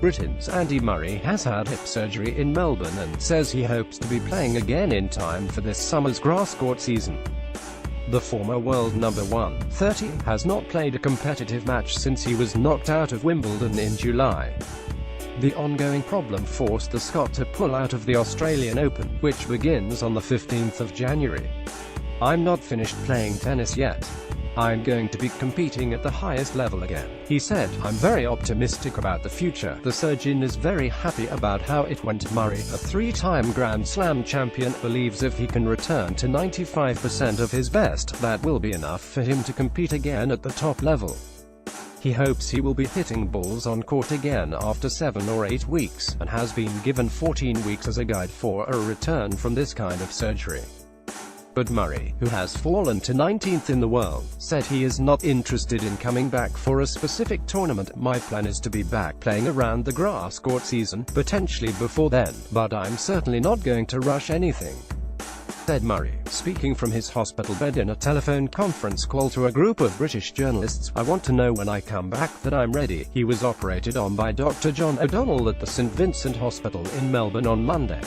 Britain's Andy Murray has had hip surgery in Melbourne and says he hopes to be playing again in time for this summer's grass court season. The former world number 130 has not played a competitive match since he was knocked out of Wimbledon in July. The ongoing problem forced the Scot to pull out of the Australian Open, which begins on the 15th of January. "I'm not finished playing tennis yet. I'm going to be competing at the highest level again," he said. "I'm very optimistic about the future. The surgeon is very happy about how it went." Murray, a three-time Grand Slam champion, believes if he can return to 95% of his best, that will be enough for him to compete again at the top level. He hopes he will be hitting balls on court again after 7 or 8 weeks, and has been given 14 weeks as a guide for a return from this kind of surgery. But Murray, who has fallen to 19th in the world, said he is not interested in coming back for a specific tournament. "My plan is to be back playing around the grass court season, potentially before then, but I'm certainly not going to rush anything," said Murray, speaking from his hospital bed in a telephone conference call to a group of British journalists. "I want to know when I come back that I'm ready." He was operated on by Dr. John O'Donnell at the St Vincent Hospital in Melbourne on Monday.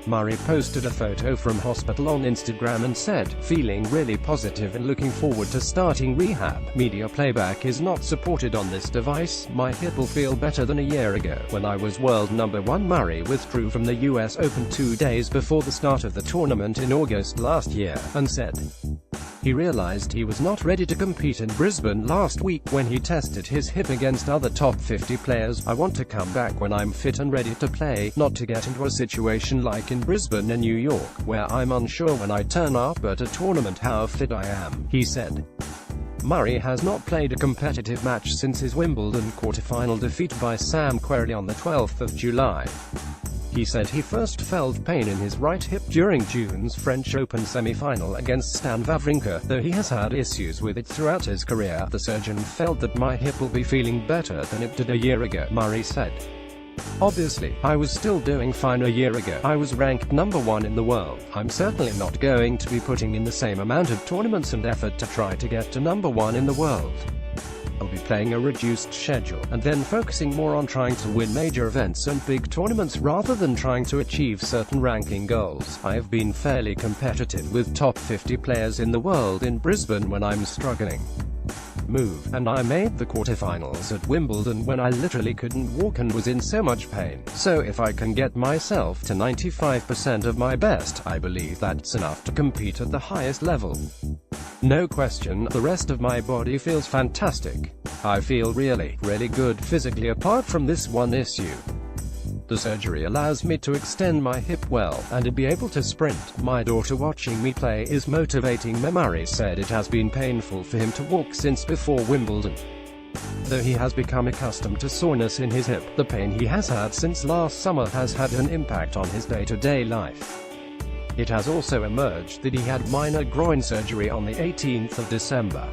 Murray posted a photo from hospital on Instagram and said, "Feeling really positive and looking forward to starting rehab. Media playback is not supported on this device. My hip will feel better than a year ago, when I was world number 1." Murray withdrew from the US Open 2 days before the start of the tournament in August last year, and said he realized he was not ready to compete in Brisbane last week when he tested his hip against other top 50 players. "I want to come back when I'm fit and ready to play, not to get into a situation like in Brisbane and New York, where I'm unsure when I turn up at a tournament how fit I am," he said. Murray has not played a competitive match since his Wimbledon quarter-final defeat by Sam Querrey on the 12th of July. He said he first felt pain in his right hip during June's French Open semi-final against Stan Wawrinka, though he has had issues with it throughout his career. "The surgeon felt that my hip will be feeling better than it did a year ago," Murray said. "Obviously, I was still doing fine a year ago. I was ranked number 1 in the world. I'm certainly not going to be putting in the same amount of tournaments and effort to try to get to number 1 in the world. I'll be playing a reduced schedule, and then focusing more on trying to win major events and big tournaments rather than trying to achieve certain ranking goals. I have been fairly competitive with top 50 players in the world in Brisbane when I'm struggling. And I made the quarterfinals at Wimbledon when I literally couldn't walk and was in so much pain. So if I can get myself to 95% of my best, I believe that's enough to compete at the highest level. No question, the rest of my body feels fantastic. I feel really good physically apart from this one issue. The surgery allows me to extend my hip well, and to be able to sprint. My daughter watching me play is motivating." Murray said it has been painful for him to walk since before Wimbledon. Though he has become accustomed to soreness in his hip, the pain he has had since last summer has had an impact on his day-to-day life. It has also emerged that he had minor groin surgery on the 18th of December.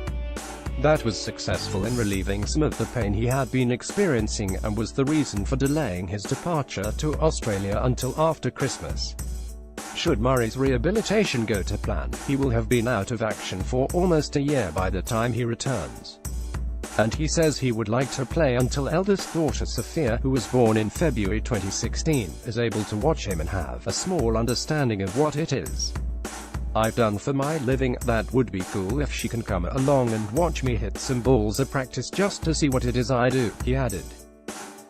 That was successful in relieving some of the pain he had been experiencing, and was the reason for delaying his departure to Australia until after Christmas. Should Murray's rehabilitation go to plan, he will have been out of action for almost a year by the time he returns. And he says he would like to play until eldest daughter Sophia, who was born in February 2016, is able to watch him and have a small understanding of what it is I've done for my living. That would be cool if she can come along and watch me hit some balls at practice just to see what it is I do," he added.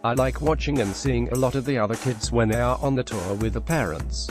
"I like watching and seeing a lot of the other kids when they are on the tour with the parents.